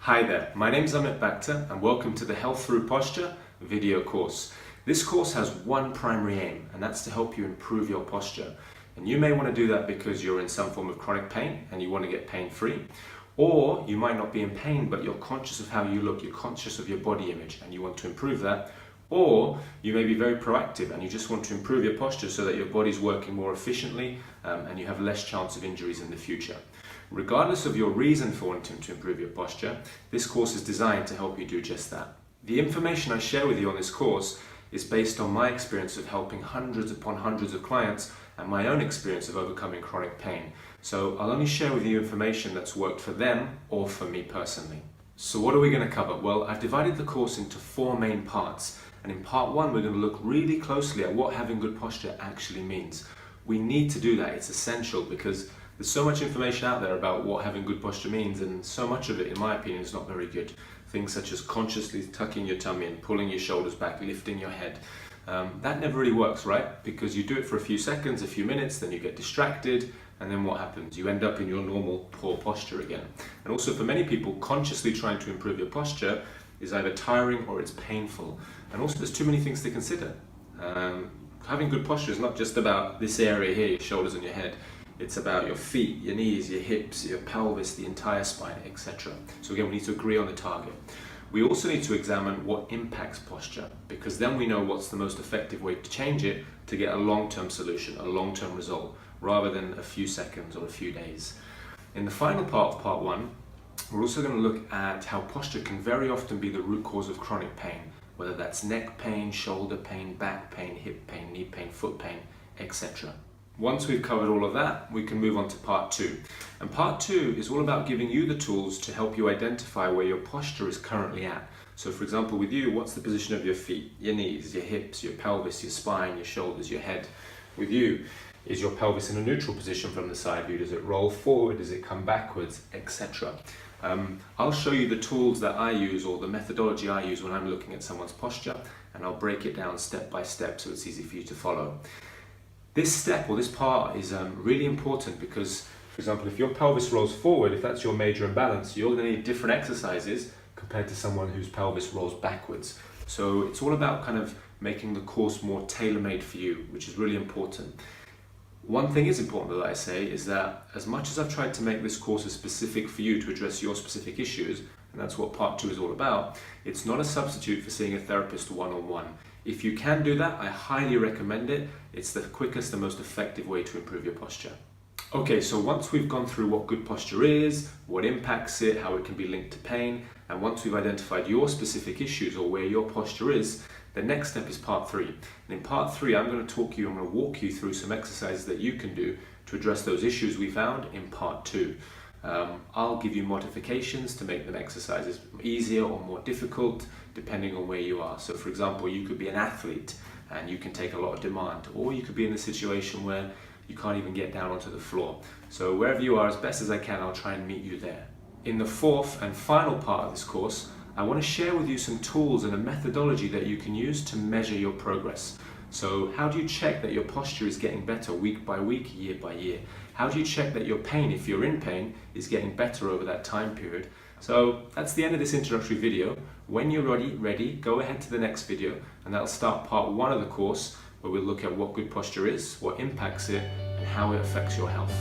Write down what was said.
Hi there, my name is Ameet Bhakta and welcome to the Health Through Posture video course. This course has one primary aim, and that's to help you improve your posture. And you may want to do that because you're in some form of chronic pain and you want to get pain-free. Or you might not be in pain, but you're conscious of how you look, you're conscious of your body image and you want to improve that. Or you may be very proactive and you just want to improve your posture so that your body's working more efficiently and you have less chance of injuries in the future. Regardless of your reason for wanting to improve your posture, this course is designed to help you do just that. The information I share with you on this course is based on my experience of helping hundreds upon hundreds of clients and my own experience of overcoming chronic pain. So I'll only share with you information that's worked for them or for me personally. So what are we going to cover? Well, I've divided the course into 4 main parts. And in part 1, we're going to look really closely at what having good posture actually means. We need to do that. It's essential because there's so much information out there about what having good posture means, and so much of it, in my opinion, is not very good. Things such as consciously tucking your tummy in, pulling your shoulders back, lifting your head. That never really works, right? Because you do it for a few seconds, a few minutes, then you get distracted, and then what happens? You end up in your normal poor posture again. And also for many people, consciously trying to improve your posture is either tiring or it's painful. And also there's too many things to consider. Having good posture is not just about this area here, your shoulders and your head. It's about your feet, your knees, your hips, your pelvis, the entire spine, etc. So again, we need to agree on the target. We also need to examine what impacts posture, because then we know what's the most effective way to change it to get a long-term solution, a long-term result, rather than a few seconds or a few days. In the final part of part 1, we're also going to look at how posture can very often be the root cause of chronic pain, whether that's neck pain, shoulder pain, back pain, hip pain, knee pain, foot pain, etc. Once we've covered all of that, we can move on to part 2. And part 2 is all about giving you the tools to help you identify where your posture is currently at. So for example, with you, what's the position of your feet, your knees, your hips, your pelvis, your spine, your shoulders, your head? With you, is your pelvis in a neutral position from the side view? Does it roll forward? Does it come backwards? Etc. I'll show you the tools that I use, or the methodology I use when I'm looking at someone's posture, and I'll break it down step by step so it's easy for you to follow. This step, or this part, is really important because, for example, if your pelvis rolls forward, if that's your major imbalance, you're going to need different exercises compared to someone whose pelvis rolls backwards. So it's all about kind of making the course more tailor-made for you, which is really important. One thing is important that I say is that as much as I've tried to make this course as specific for you to address your specific issues, and that's what part 2 is all about, it's not a substitute for seeing a therapist one-on-one. If you can do that, I highly recommend it. It's the quickest and most effective way to improve your posture. Okay, so once we've gone through what good posture is, what impacts it, how it can be linked to pain, and once we've identified your specific issues or where your posture is, the next step is part 3. And in part 3, I'm going to walk you through some exercises that you can do to address those issues we found in part 2. I'll give you modifications to make the exercises easier or more difficult depending on where you are. So for example, you could be an athlete and you can take a lot of demand, or you could be in a situation where you can't even get down onto the floor. So wherever you are, as best as I can, I'll try and meet you there. In the 4th and final part of this course, I want to share with you some tools and a methodology that you can use to measure your progress. So how do you check that your posture is getting better week by week, year by year? How do you check that your pain, if you're in pain, is getting better over that time period? So that's the end of this introductory video. When you're ready, go ahead to the next video, and that'll start part 1 of the course, where we'll look at what good posture is, what impacts it, and how it affects your health.